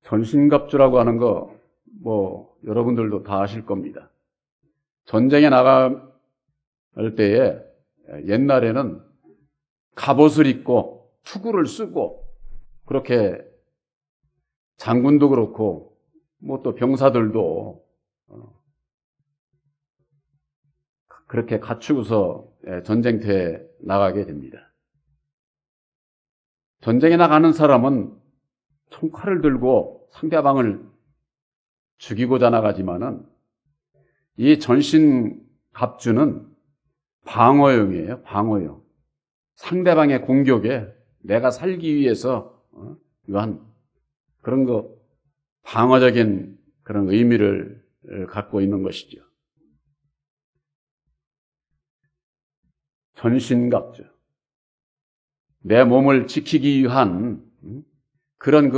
전신갑주라고 하는 거, 여러분들도 다 아실 겁니다. 전쟁에 나갈 때에 옛날에는 갑옷을 입고 투구를 쓰고, 그렇게 장군도 그렇고, 또 병사들도 그렇게 갖추고서 전쟁터에 나가게 됩니다. 전쟁에 나가는 사람은 총칼을 들고 상대방을 죽이고자 나가지만은 이 전신갑주는 방어용이에요. 방어용. 상대방의 공격에 내가 살기 위해서 이러한 그런 방어적인 그런 의미를 갖고 있는 것이죠. 전신갑주. 내 몸을 지키기 위한 그런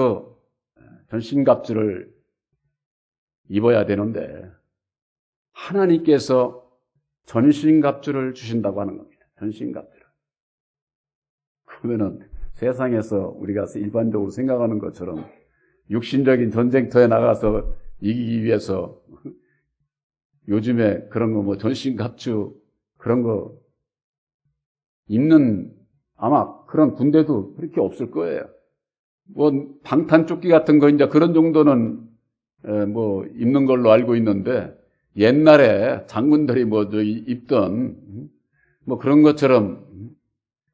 전신갑주를 입어야 되는데 하나님께서 전신갑주를 주신다고 하는 겁니다. 전신갑주를. 그러면은 세상에서 우리가 일반적으로 생각하는 것처럼 육신적인 전쟁터에 나가서 이기기 위해서 요즘에 그런 전신갑주 그런 거 입는 아마 그런 군대도 그렇게 없을 거예요. 방탄조끼 같은 거 이제 그런 정도는 입는 걸로 알고 있는데 옛날에 장군들이 입던 그런 것처럼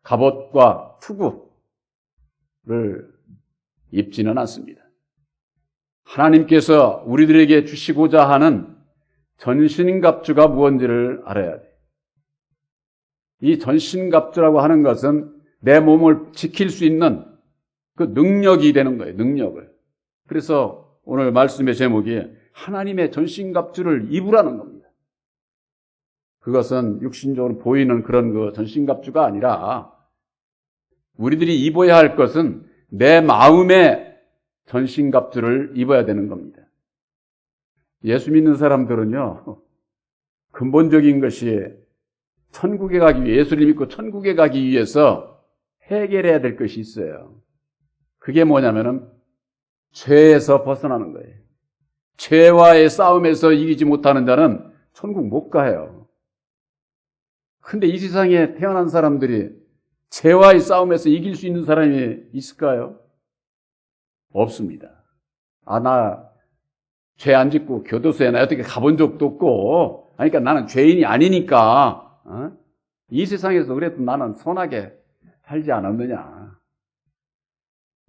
갑옷과 투구를 입지는 않습니다. 하나님께서 우리들에게 주시고자 하는 전신갑주가 무엇인지를 알아야 돼요. 이 전신갑주라고 하는 것은 내 몸을 지킬 수 있는 그 능력이 되는 거예요. 능력을. 그래서 오늘 말씀의 제목이 하나님의 전신갑주를 입으라는 겁니다. 그것은 육신적으로 보이는 그런 전신갑주가 아니라 우리들이 입어야 할 것은 내 마음의 전신갑주를 입어야 되는 겁니다. 예수 믿는 사람들은요, 근본적인 것이 천국에 가기 위해, 예수를 믿고 천국에 가기 위해서 해결해야 될 것이 있어요. 그게 뭐냐면은 죄에서 벗어나는 거예요. 죄와의 싸움에서 이기지 못하는 자는 천국 못 가요. 근데 이 세상에 태어난 사람들이 죄와의 싸움에서 이길 수 있는 사람이 있을까요? 없습니다. 나 죄 안 짓고 교도소에 나 어떻게 가본 적도 없고, 그러니까 나는 죄인이 아니니까, 이 세상에서 그래도 나는 선하게 살지 않았느냐.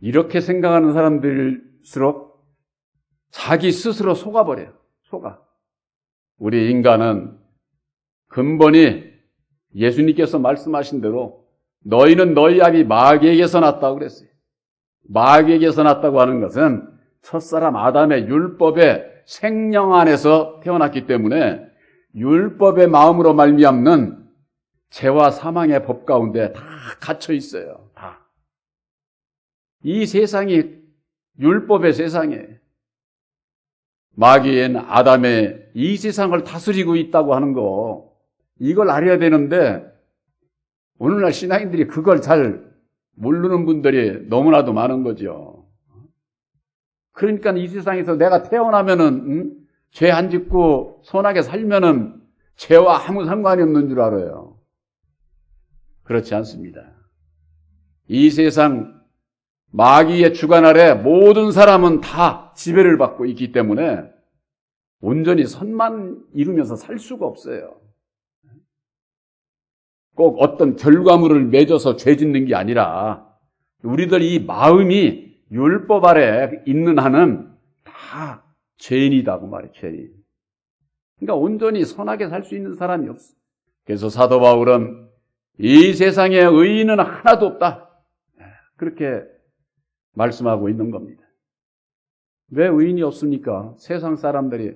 이렇게 생각하는 사람들일수록 자기 스스로 속아버려요. 속아. 우리 인간은 근본이 예수님께서 말씀하신 대로 너희는 너희 아비 마귀에게서 났다고 그랬어요. 마귀에게서 났다고 하는 것은 첫사람 아담의 율법의 생명 안에서 태어났기 때문에 율법의 마음으로 말미암는 죄와 사망의 법 가운데 다 갇혀 있어요. 다. 이 세상이 율법의 세상이에요. 마귀인 아담의 이 세상을 다스리고 있다고 하는 거, 이걸 알아야 되는데 오늘날 신앙인들이 그걸 잘 모르는 분들이 너무나도 많은 거죠. 그러니까 이 세상에서 내가 태어나면은 죄 안 짓고 선하게 살면은 죄와 아무 상관이 없는 줄 알아요. 그렇지 않습니다. 이 세상 마귀의 주관 아래 모든 사람은 다 지배를 받고 있기 때문에 온전히 선만 이루면서 살 수가 없어요. 꼭 어떤 결과물을 맺어서 죄 짓는 게 아니라 우리들 이 마음이 율법 아래 있는 한은 다 죄인이다고 말해요. 죄인. 그러니까 온전히 선하게 살 수 있는 사람이 없어. 그래서 사도 바울은 이 세상에 의인은 하나도 없다. 그렇게 말씀하고 있는 겁니다. 왜 의인이 없습니까? 세상 사람들이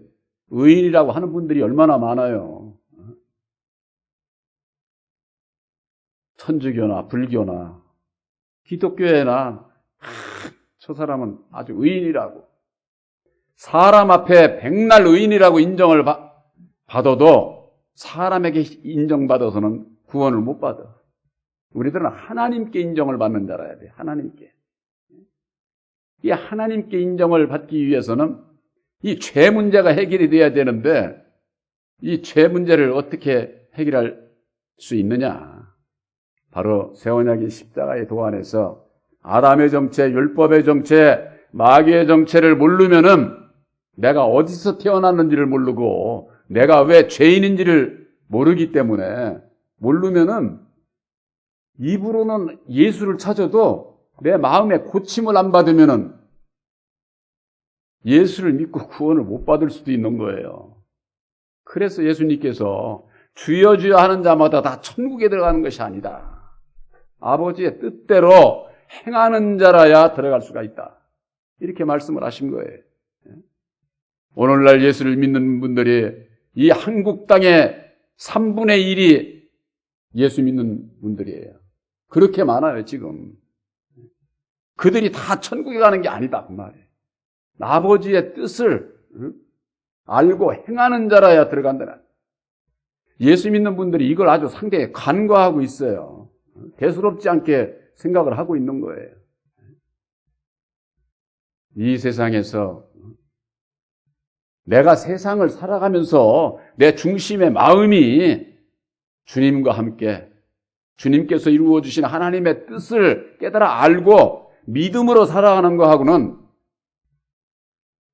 의인이라고 하는 분들이 얼마나 많아요. 천주교나 불교나 기독교회나 저 사람은 아주 의인이라고, 사람 앞에 백날 의인이라고 인정을 받아도 사람에게 인정받아서는 구원을 못 받아. 우리들은 하나님께 인정을 받는 자라야 돼. 하나님께. 이 하나님께 인정을 받기 위해서는 이 죄 문제가 해결이 돼야 되는데 이 죄 문제를 어떻게 해결할 수 있느냐? 바로 새 언약의 십자가의 도안에서 아담의 정체, 율법의 정체, 마귀의 정체를 모르면은 내가 어디서 태어났는지를 모르고 내가 왜 죄인인지를 모르기 때문에 모르면은 입으로는 예수를 찾아도 내 마음에 고침을 안 받으면은 예수를 믿고 구원을 못 받을 수도 있는 거예요. 그래서 예수님께서 주여 주여 하는 자마다 다 천국에 들어가는 것이 아니다. 아버지의 뜻대로 행하는 자라야 들어갈 수가 있다. 이렇게 말씀을 하신 거예요. 오늘날 예수를 믿는 분들이 이 한국 땅의 3분의 1이 예수 믿는 분들이에요. 그렇게 많아요, 지금. 그들이 다 천국에 가는 게 아니다, 그 말이에요. 아버지의 뜻을 알고 행하는 자라야 들어간다. 예수 믿는 분들이 이걸 아주 상당히 간과하고 있어요. 대수롭지 않게 생각을 하고 있는 거예요. 이 세상에서 내가 세상을 살아가면서 내 중심의 마음이 주님과 함께 주님께서 이루어주신 하나님의 뜻을 깨달아 알고 믿음으로 살아가는 거하고는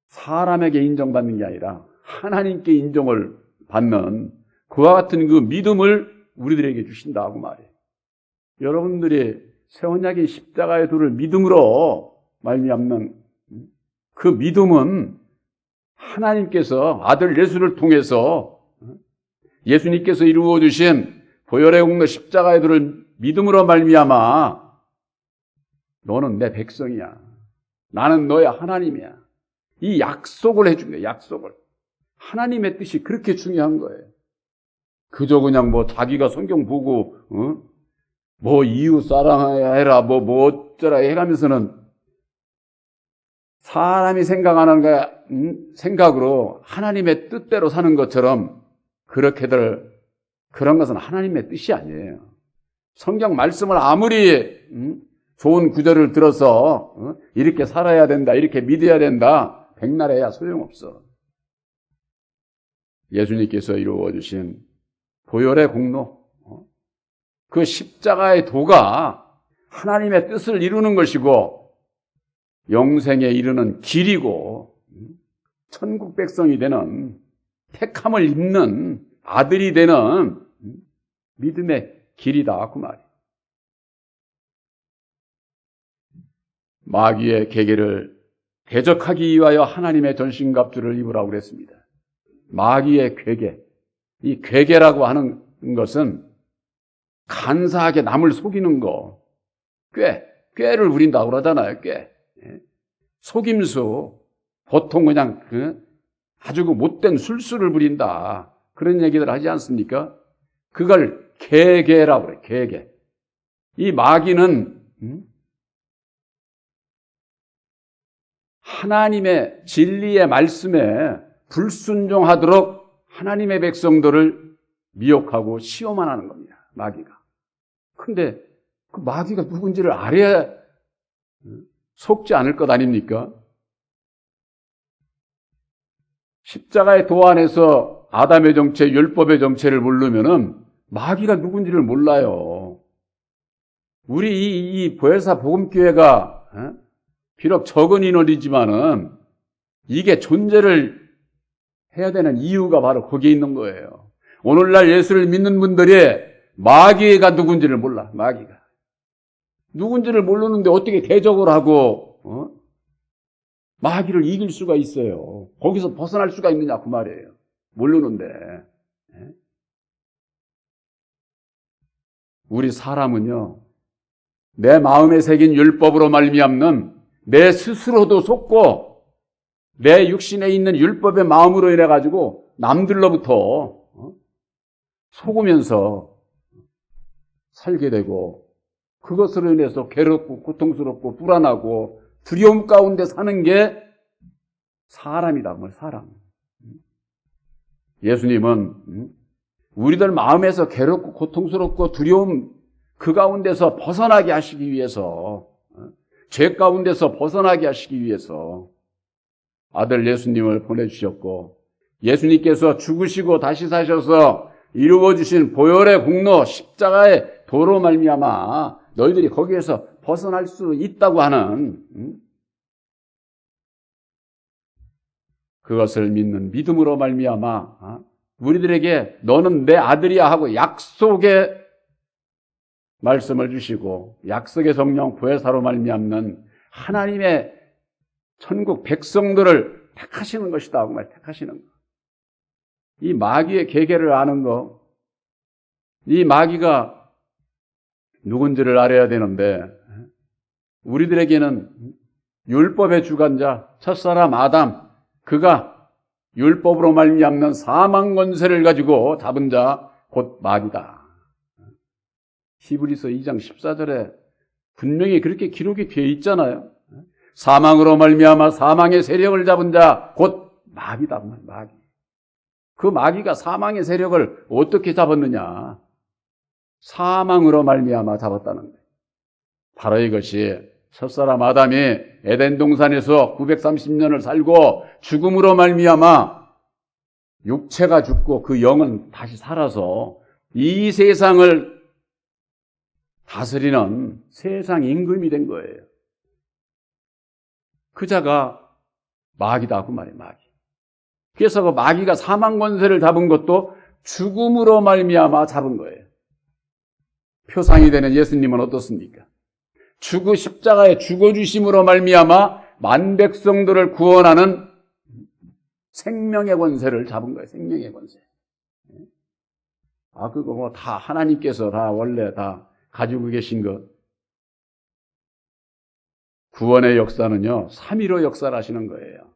사람에게 인정받는 게 아니라 하나님께 인정을 받는 그와 같은 그 믿음을 우리들에게 주신다고 말이에요. 여러분들이 새 언약의 십자가의 도를 믿음으로 말미암는 그 믿음은 하나님께서 아들 예수를 통해서 예수님께서 이루어 주신 보혈의 공로 십자가의 도를 믿음으로 말미암아 너는 내 백성이야. 나는 너의 하나님이야. 이 약속을 해준 거예요. 약속을. 하나님의 뜻이 그렇게 중요한 거예요. 그저 그냥 뭐 자기가 성경 보고 뭐 이웃 사랑해라 뭐 어쩌라 해가면서는 사람이 생각하는 거야 생각으로 하나님의 뜻대로 사는 것처럼 그렇게들 그런 것은 하나님의 뜻이 아니에요. 성경 말씀을 아무리 좋은 구절을 들어서 이렇게 살아야 된다, 이렇게 믿어야 된다, 백날해야 소용없어. 예수님께서 이루어주신 보혈의 공로, 그 십자가의 도가 하나님의 뜻을 이루는 것이고 영생에 이르는 길이고 천국 백성이 되는 택함을 입는 아들이 되는 믿음의 길이다 그 말이에요. 마귀의 계계를 대적하기 위하여 하나님의 전신갑주를 입으라고 그랬습니다. 마귀의 괴계, 이 괴계라고 하는 것은 간사하게 남을 속이는 거, 꾀를 부린다고 그러잖아요. 꾀, 속임수, 보통 그냥 아주 못된 술수를 부린다 그런 얘기들 하지 않습니까? 그걸 괴계라고 그래요. 괴계. 이 마귀는 하나님의 진리의 말씀에 불순종하도록 하나님의 백성들을 미혹하고 시험만 하는 겁니다. 마귀가. 근데 그 마귀가 누군지를 알아야 속지 않을 것 아닙니까? 십자가의 도 안에서 아담의 정체, 율법의 정체를 모르면은 마귀가 누군지를 몰라요. 우리 이 보혜사 복음교회가 비록 적은 인원이지만은 이게 존재를 해야 되는 이유가 바로 거기에 있는 거예요. 오늘날 예수를 믿는 분들이 마귀가 누군지를 몰라. 마귀가 누군지를 모르는데 어떻게 대적을 하고 마귀를 이길 수가 있어요. 거기서 벗어날 수가 있느냐 그 말이에요. 모르는데. 우리 사람은요, 내 마음에 새긴 율법으로 말미암는 내 스스로도 속고 내 육신에 있는 율법의 마음으로 인해 가지고 남들로부터 속으면서 살게 되고 그것으로 인해서 괴롭고 고통스럽고 불안하고 두려움 가운데 사는 게 사람이다. 뭐 사람. 예수님은 우리들 마음에서 괴롭고 고통스럽고 두려움 그 가운데서 벗어나게 하시기 위해서 죄 가운데서 벗어나게 하시기 위해서 아들 예수님을 보내주셨고, 예수님께서 죽으시고 다시 사셔서 이루어주신 보혈의 공로 십자가의 도로 말미암아 너희들이 거기에서 벗어날 수 있다고 하는 그것을 믿는 믿음으로 말미암아 우리들에게 너는 내 아들이야 하고 약속의 말씀을 주시고 약속의 성령 보혜사로 말미암는 하나님의 천국 백성들을 택하시는 것이다. 그 말 택하시는 거. 이 마귀의 계계를 아는 거, 이 마귀가 누군지를 알아야 되는데 우리들에게는 율법의 주관자 첫사람 아담, 그가 율법으로 말미암는 사망 권세를 가지고 잡은 자 곧 마귀다. 히브리서 2장 14절에 분명히 그렇게 기록이 되어 있잖아요. 사망으로 말미암아 사망의 세력을 잡은 자 곧 마귀다. 마귀. 그 마귀가 사망의 세력을 어떻게 잡았느냐? 사망으로 말미암아 잡았다는 거예요. 바로 이것이 첫사람 아담이 에덴 동산에서 930년을 살고 죽음으로 말미암아 육체가 죽고 그 영은 다시 살아서 이 세상을 다스리는 세상 임금이 된 거예요. 그 자가 마귀다 그 말이에요. 마귀. 그래서 그 마귀가 사망 권세를 잡은 것도 죽음으로 말미암아 잡은 거예요. 표상이 되는 예수님은 어떻습니까? 십자가에 죽어주심으로 말미암아 만 백성들을 구원하는 생명의 권세를 잡은 거예요. 생명의 권세. 그거 뭐 다 하나님께서 다 원래 다 가지고 계신 것. 구원의 역사는요, 3위로 역사를 하시는 거예요.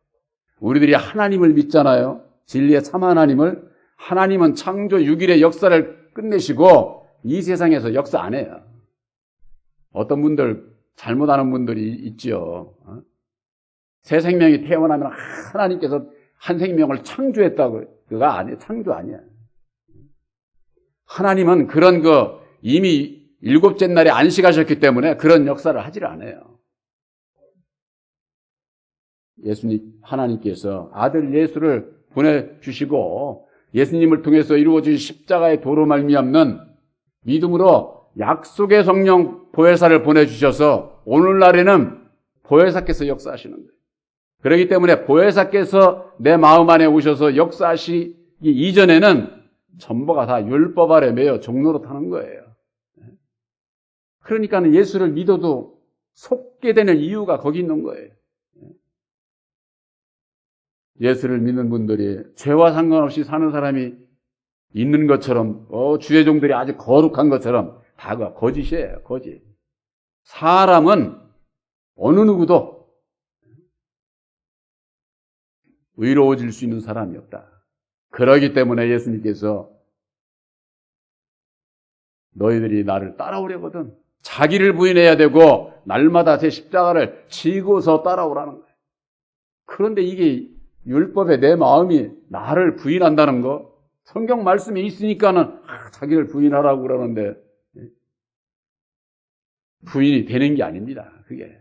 우리들이 하나님을 믿잖아요. 진리의 참 하나님을. 하나님은 창조 6일의 역사를 끝내시고 이 세상에서 역사 안 해요. 어떤 분들 잘못하는 분들이 있죠. 새 생명이 태어나면 하나님께서 한 생명을 창조했다고. 그거 아니에요. 창조 아니야. 하나님은 그런 이미 7째 날에 안식하셨기 때문에 그런 역사를 하질 않아요. 하나님께서 아들 예수를 보내주시고 예수님을 통해서 이루어진 십자가의 도로 말미암는 믿음으로 약속의 성령 보혜사를 보내주셔서 오늘날에는 보혜사께서 역사하시는 거예요. 그렇기 때문에 보혜사께서 내 마음 안에 오셔서 역사하시기 이전에는 전부가 다 율법 아래 매여 종로로 타는 거예요. 그러니까 예수를 믿어도 속게 되는 이유가 거기 있는 거예요. 예수를 믿는 분들이 죄와 상관없이 사는 사람이 있는 것처럼 주의 종들이 아주 거룩한 것처럼 다 거짓이에요. 거짓. 사람은 어느 누구도 의로워질 수 있는 사람이 없다. 그러기 때문에 예수님께서 너희들이 나를 따라오려거든 자기를 부인해야 되고 날마다 제 십자가를 지고서 따라오라는 거예요. 그런데 이게 율법에 내 마음이 나를 부인한다는 거, 성경 말씀이 있으니까는 자기를 부인하라고 그러는데 부인이 되는 게 아닙니다. 그게.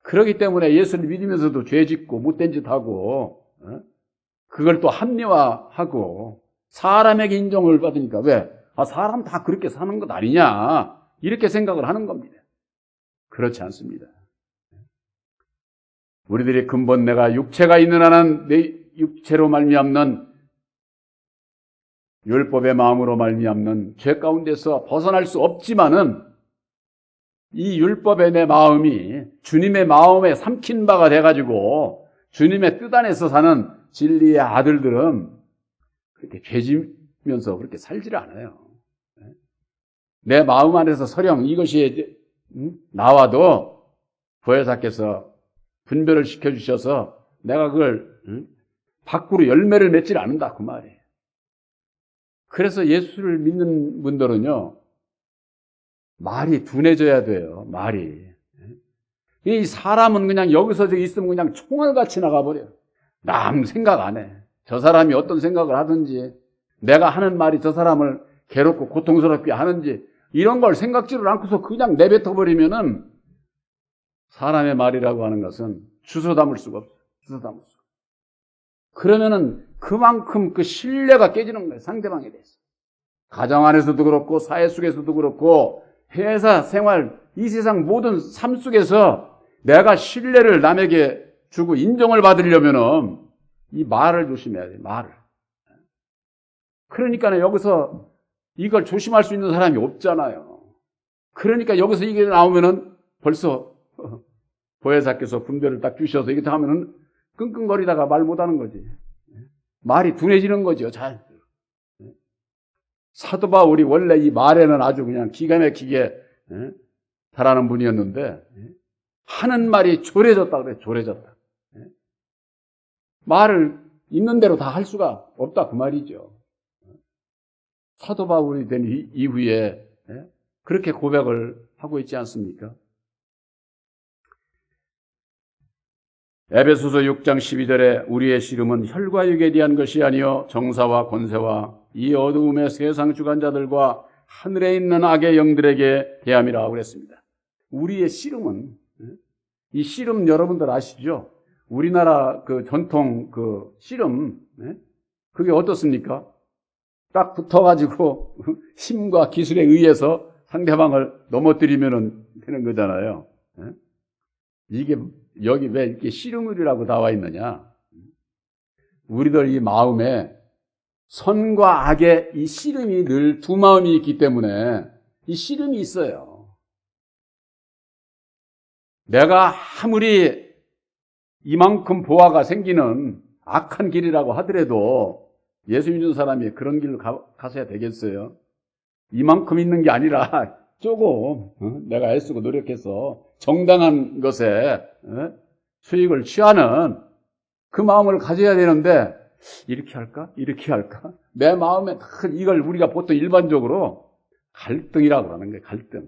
그렇기 때문에 예수를 믿으면서도 죄 짓고 못된 짓 하고 그걸 또 합리화하고 사람에게 인정을 받으니까 왜? 사람 다 그렇게 사는 것 아니냐 이렇게 생각을 하는 겁니다. 그렇지 않습니다. 우리들이 근본 내가 육체가 있는 한은 내 육체로 말미암는 율법의 마음으로 말미암는 죄 가운데서 벗어날 수 없지만은 이 율법의 내 마음이 주님의 마음에 삼킨 바가 돼가지고 주님의 뜻 안에서 사는 진리의 아들들은 그렇게 죄지면서 그렇게 살지를 않아요. 내 마음 안에서 서령 이것이 나와도 보혜사께서 분별을 시켜주셔서 내가 그걸 밖으로 열매를 맺질 않는다 그 말이에요. 그래서 예수를 믿는 분들은요 말이 둔해져야 돼요. 말이. 이 사람은 그냥 여기서 저기 있으면 그냥 총알같이 나가버려요. 남 생각 안 해. 저 사람이 어떤 생각을 하든지 내가 하는 말이 저 사람을 괴롭고 고통스럽게 하는지 이런 걸 생각지를 않고서 그냥 내뱉어버리면은 사람의 말이라고 하는 것은 주워 담을 수가 없어요. 주워 담을 수가. 그러면은 그만큼 그 신뢰가 깨지는 거예요. 상대방에 대해서. 가정 안에서도 그렇고 사회 속에서도 그렇고 회사 생활 이 세상 모든 삶 속에서 내가 신뢰를 남에게 주고 인정을 받으려면은 이 말을 조심해야 돼요. 말을. 그러니까 여기서 이걸 조심할 수 있는 사람이 없잖아요. 그러니까 여기서 이게 나오면은 벌써 보혜사께서 분별을 딱 주셔서 이렇게 하면은 끙끙거리다가 말 못하는 거지. 말이 둔해지는 거죠. 잘. 사도 바울이 원래 이 말에는 아주 그냥 기가 막히게 잘하는 분이었는데 하는 말이 조래졌다 그래. 조래졌다. 말을 있는 대로 다 할 수가 없다 그 말이죠. 사도 바울이 된 이후에 그렇게 고백을 하고 있지 않습니까? 에베소서 6장 12절에 우리의 씨름은 혈과 육에 대한 것이 아니요 정사와 권세와 이 어두움의 세상 주관자들과 하늘에 있는 악의 영들에게 대함이라고 그랬습니다. 우리의 씨름은 이 씨름 여러분들 아시죠? 우리나라 그 전통 그 씨름 그게 어떻습니까? 딱 붙어가지고 힘과 기술에 의해서 상대방을 넘어뜨리면 되는 거잖아요. 이게 여기 왜 이렇게 씨름을이라고 나와 있느냐? 우리들 이 마음에 선과 악의 이 씨름이 늘 두 마음이 있기 때문에 이 씨름이 있어요. 내가 아무리 이만큼 보화가 생기는 악한 길이라고 하더라도 예수 믿는 사람이 그런 길로 가서야 되겠어요? 이만큼 있는 게 아니라 조금 내가 애쓰고 노력해서 정당한 것에 수익을 취하는 그 마음을 가져야 되는데 이렇게 할까? 이렇게 할까? 내 마음에 이걸 우리가 보통 일반적으로 갈등이라고 그러는 거예요. 갈등.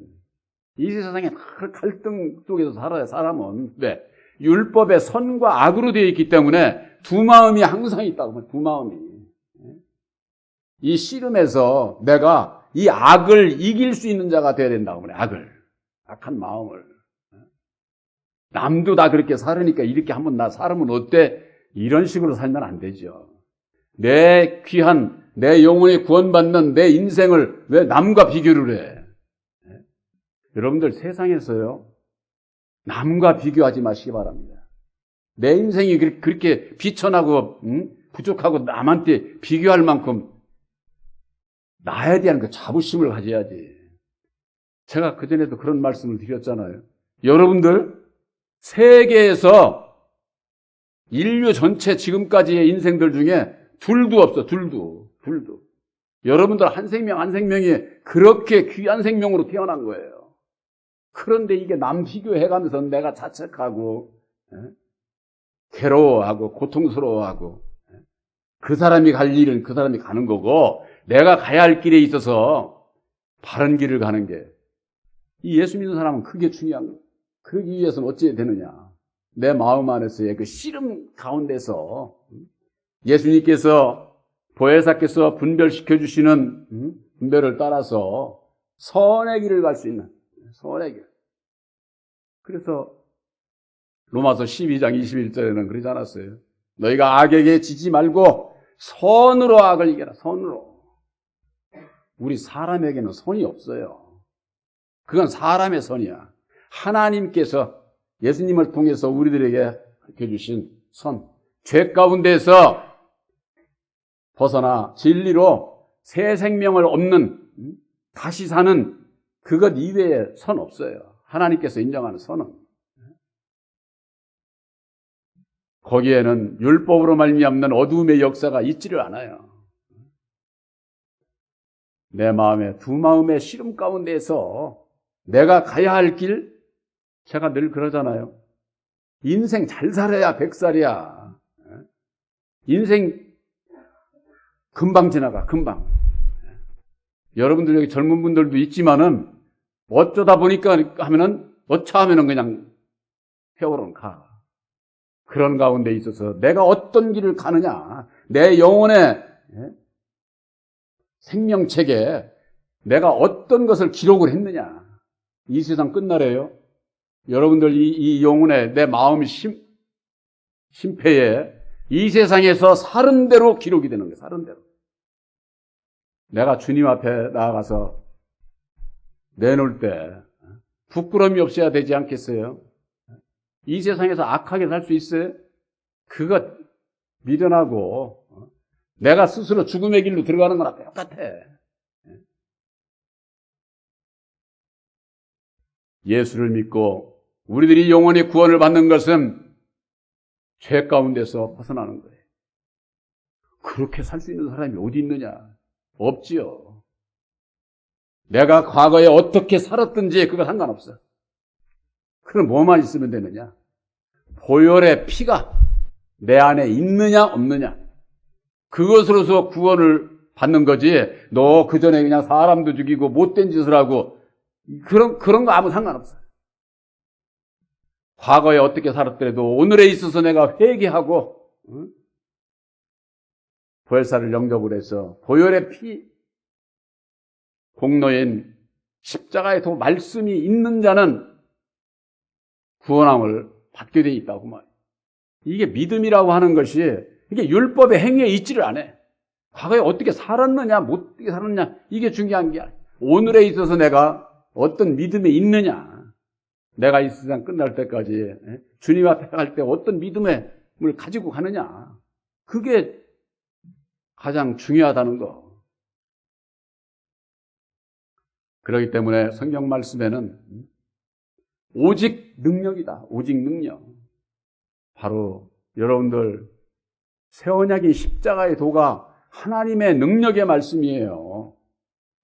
이 세상에 갈등 속에서 살아야 사람은 왜? 율법의 선과 악으로 되어 있기 때문에 두 마음이 항상 있다고. 두 마음이. 이 씨름에서 내가 이 악을 이길 수 있는 자가 되어야 된다고 그래. 악을. 악한 마음을. 남도 다 그렇게 살으니까 이렇게 한번 나 살으면 어때? 이런 식으로 살면 안 되죠. 내 귀한, 내 영혼이 구원받는 내 인생을 왜 남과 비교를 해? 여러분들 세상에서요, 남과 비교하지 마시기 바랍니다. 내 인생이 그렇게 비천하고 부족하고 남한테 비교할 만큼 나에 대한 그 자부심을 가져야지. 제가 그전에도 그런 말씀을 드렸잖아요. 여러분들 세계에서 인류 전체 지금까지의 인생들 중에 둘도 없어. 둘도. 여러분들 한 생명 한 생명이 그렇게 귀한 생명으로 태어난 거예요. 그런데 이게 남 비교해가면서 내가 자책하고 괴로워하고 고통스러워하고 그 사람이 갈 일은 그 사람이 가는 거고 내가 가야 할 길에 있어서 바른 길을 가는 게 이 예수 믿는 사람은 그게 중요한 거예요. 그러기 위해서는 어찌해야 되느냐. 내 마음 안에서의 그 씨름 가운데서 예수님께서 보혜사께서 분별시켜 주시는 분별을 따라서 선의 길을 갈 수 있는 선의 길. 그래서 로마서 12장 21절에는 그러지 않았어요. 너희가 악에게 지지 말고 선으로 악을 이겨라. 선으로. 우리 사람에게는 선이 없어요. 그건 사람의 선이야. 하나님께서 예수님을 통해서 우리들에게 주신 선. 죄 가운데서 벗어나 진리로 새 생명을 얻는 다시 사는 그것 이외에 선 없어요. 하나님께서 인정하는 선은. 거기에는 율법으로 말미암는 어두움의 역사가 있지를 않아요. 내 마음에 두 마음의 씨름 가운데에서 내가 가야 할 길, 제가 늘 그러잖아요. 인생 잘 살아야 100살이야. 인생 금방 지나가, 금방. 여러분들 여기 젊은 분들도 있지만은 어쩌다 보니까 하면은 어차하면은 그냥 세월은 가. 그런 가운데 있어서 내가 어떤 길을 가느냐, 내 영혼의 생명책에 내가 어떤 것을 기록을 했느냐. 이 세상 끝나래요. 여러분들 이 영혼에 내 마음 심폐에 이 세상에서 사는 대로 기록이 되는 거예요. 사는 대로. 내가 주님 앞에 나아가서 내놓을 때 부끄러움이 없어야 되지 않겠어요? 이 세상에서 악하게 살 수 있어요? 그거 미련하고 내가 스스로 죽음의 길로 들어가는 거랑 똑같아. 예수를 믿고 우리들이 영원히 구원을 받는 것은 죄 가운데서 벗어나는 거예요. 그렇게 살 수 있는 사람이 어디 있느냐? 없지요. 내가 과거에 어떻게 살았든지 그거 상관없어. 그럼 뭐만 있으면 되느냐? 보혈의 피가 내 안에 있느냐 없느냐, 그것으로서 구원을 받는 거지. 너 그전에 그냥 사람도 죽이고 못된 짓을 하고 그런 거 아무 상관없어. 과거에 어떻게 살았더라도 오늘에 있어서 내가 회개하고 보혈사를 영접을 해서 보혈의 피, 공로인 십자가의 도 말씀이 있는 자는 구원함을 받게 돼 있다고 말이에요. 이게 믿음이라고 하는 것이 이게 율법의 행위에 있지를 않아. 과거에 어떻게 살았느냐, 못되게 살았느냐, 이게 중요한 게 아니야. 오늘에 있어서 내가 어떤 믿음에 있느냐, 내가 이 세상 끝날 때까지 주님 앞에 갈 때 어떤 믿음을 가지고 가느냐, 그게 가장 중요하다는 거. 그렇기 때문에 성경 말씀에는 오직 능력이다. 오직 능력. 바로 여러분들 새 언약인 십자가의 도가 하나님의 능력의 말씀이에요.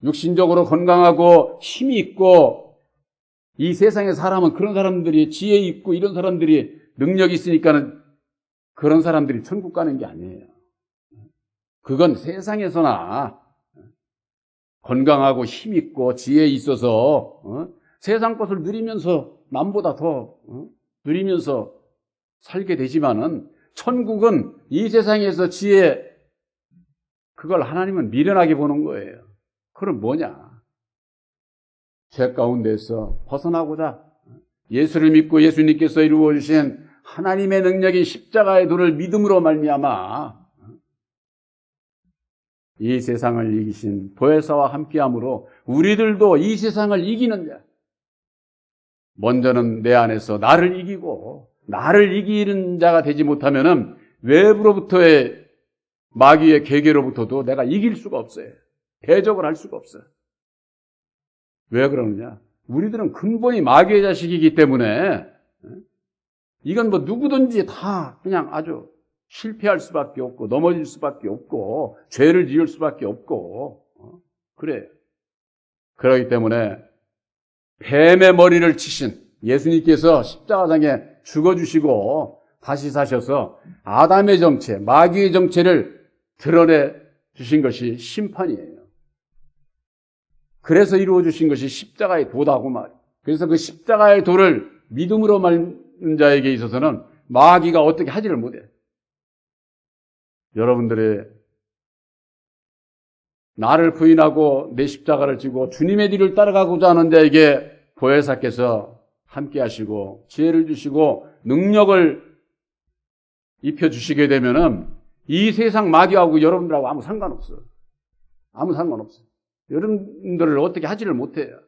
육신적으로 건강하고 힘이 있고 이 세상에 사람은 그런 사람들이 지혜 있고 이런 사람들이 능력이 있으니까는 그런 사람들이 천국 가는 게 아니에요. 그건 세상에서나 건강하고 힘 있고 지혜 있어서 세상 것을 누리면서 남보다 더 누리면서 살게 되지만은 천국은 이 세상에서 지혜, 그걸 하나님은 미련하게 보는 거예요. 그럼 뭐냐? 죄 가운데서 벗어나고자 예수를 믿고 예수님께서 이루어 주신 하나님의 능력인 십자가의 도를 믿음으로 말미암아 이 세상을 이기신 보혜사와 함께함으로 우리들도 이 세상을 이기는 자, 먼저는 내 안에서 나를 이기고 나를 이기는 자가 되지 못하면은 외부로부터의 마귀의 계계로부터도 내가 이길 수가 없어요. 대적을 할 수가 없어요. 왜 그러느냐? 우리들은 근본이 마귀의 자식이기 때문에 이건 뭐 누구든지 다 그냥 아주 실패할 수밖에 없고 넘어질 수밖에 없고 죄를 지을 수밖에 없고 그래. 그렇기 때문에 뱀의 머리를 치신 예수님께서 십자가상에 죽어주시고 다시 사셔서 아담의 정체, 마귀의 정체를 드러내 주신 것이 심판이에요. 그래서 이루어 주신 것이 십자가의 도다고 말이에요. 그래서 그 십자가의 도를 믿음으로 말하는 자에게 있어서는 마귀가 어떻게 하지를 못해요. 여러분들의 나를 부인하고 내 십자가를 지고 주님의 뒤를 따라가고자 하는 자에게 보혜사께서 함께 하시고 지혜를 주시고 능력을 입혀주시게 되면은 이 세상 마귀하고 여러분들하고 아무 상관없어요. 아무 상관없어요. 여러분들을 어떻게 하지를 못해요.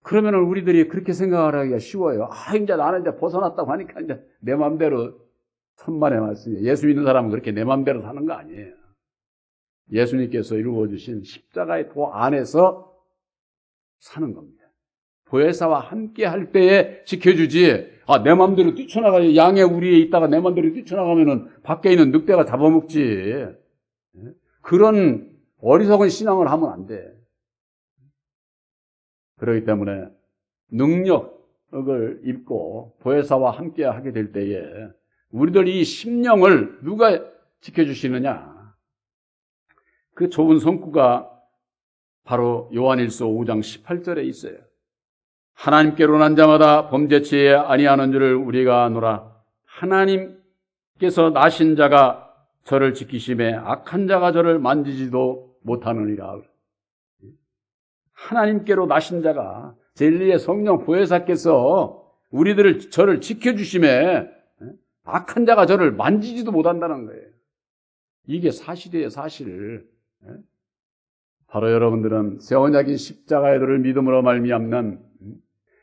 그러면은 우리들이 그렇게 생각을 하기가 쉬워요. 이제 나는 이제 벗어났다고 하니까 이제 내 마음대로 천만의 말씀이에요. 예수 믿는 사람은 그렇게 내 마음대로 사는 거 아니에요. 예수님께서 이루어주신 십자가의 도 안에서 사는 겁니다. 보혜사와 함께 할 때에 지켜주지, 내 마음대로 뛰쳐나가, 양의 우리에 있다가 내 마음대로 뛰쳐나가면은 밖에 있는 늑대가 잡아먹지. 그런 어리석은 신앙을 하면 안 돼. 그렇기 때문에 능력을 입고 보혜사와 함께 하게 될 때에 우리들 이 심령을 누가 지켜주시느냐? 그 좁은 성구가 바로 요한일서 5장 18절에 있어요. 하나님께로 난 자마다 범죄치에 아니하는 줄을 우리가 아노라. 하나님께서 나신 자가 저를 지키심에 악한 자가 저를 만지지도 못하느니라. 하나님께로 나신 자가 진리의 성령 보혜사께서 저를 지켜주심에 악한 자가 저를 만지지도 못한다는 거예요. 이게 사실이에요, 사실. 바로 여러분들은 새 언약인 십자가의 도를 믿음으로 말미암는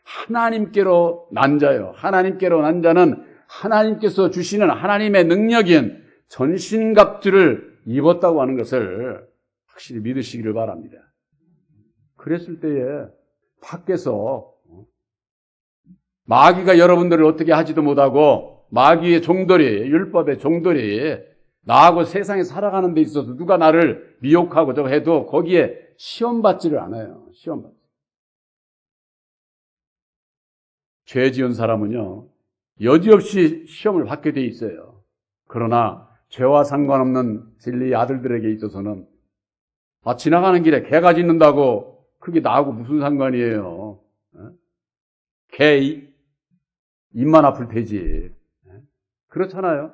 하나님께로 난 자요. 하나님께로 난 자는 하나님께서 주시는 하나님의 능력인 전신갑주를 입었다고 하는 것을 확실히 믿으시기를 바랍니다. 그랬을 때에 밖에서 마귀가 여러분들을 어떻게 하지도 못하고 마귀의 종들이, 율법의 종들이 나하고 세상에 살아가는 데 있어서 누가 나를 미혹하고 저거 해도 거기에 시험받지를 않아요. 시험받지. 죄 지은 사람은요, 여지없이 시험을 받게 돼 있어요. 그러나 죄와 상관없는 진리의 아들들에게 있어서는 지나가는 길에 개가 짖는다고 그게 나하고 무슨 상관이에요. 개 입만 아플 테지. 그렇잖아요.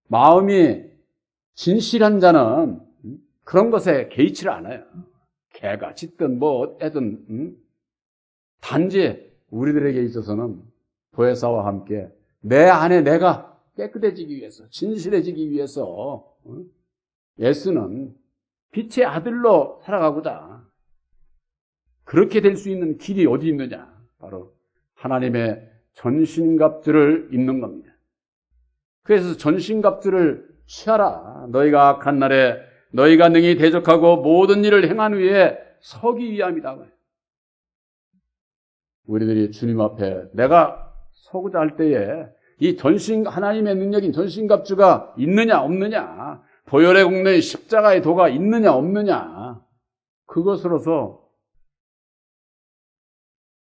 마음이 진실한 자는 그런 것에 개의치를 않아요. 개가 짖든 뭐 애든. 단지 우리들에게 있어서는 보혜사와 함께 내 안에 내가 깨끗해지기 위해서, 진실해지기 위해서 예수는 빛의 아들로 살아가고자, 그렇게 될 수 있는 길이 어디 있느냐? 바로 하나님의 전신갑주를 입는 겁니다. 그래서 전신갑주를 취하라. 너희가 악한 날에 너희가 능히 대적하고 모든 일을 행한 후에 서기 위함이다. 우리들이 주님 앞에 내가 서고자 할 때에 이 하나님의 능력인 전신갑주가 있느냐 없느냐, 보혈의 공로인 십자가의 도가 있느냐 없느냐, 그것으로서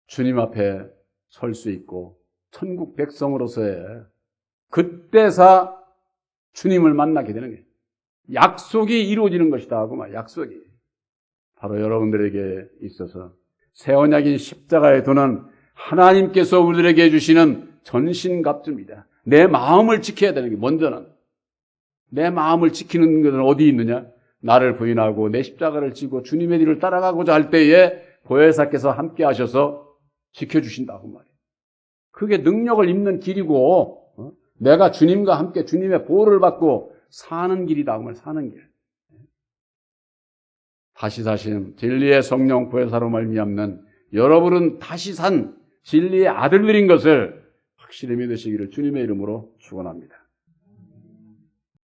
주님 앞에 설 수 있고 천국 백성으로서의 그때사 주님을 만나게 되는 거예요. 약속이 이루어지는 것이다 하고 말, 약속이. 바로 여러분들에게 있어서 새 언약인 십자가의 도는 하나님께서 우리들에게 주시는 전신갑주입니다. 내 마음을 지켜야 되는 게 먼저는. 내 마음을 지키는 것은 어디 있느냐? 나를 부인하고 내 십자가를 지고 주님의 뒤를 따라가고자 할 때에 보혜사께서 함께 하셔서 지켜주신다고 말이에요. 그게 능력을 입는 길이고, 내가 주님과 함께 주님의 보호를 받고 사는 길이다. 그 말, 사는 길. 다시 사신 진리의 성령 보혜사로 말미암는 여러분은 다시 산 진리의 아들들인 것을 확실히 믿으시기를 주님의 이름으로 축원합니다.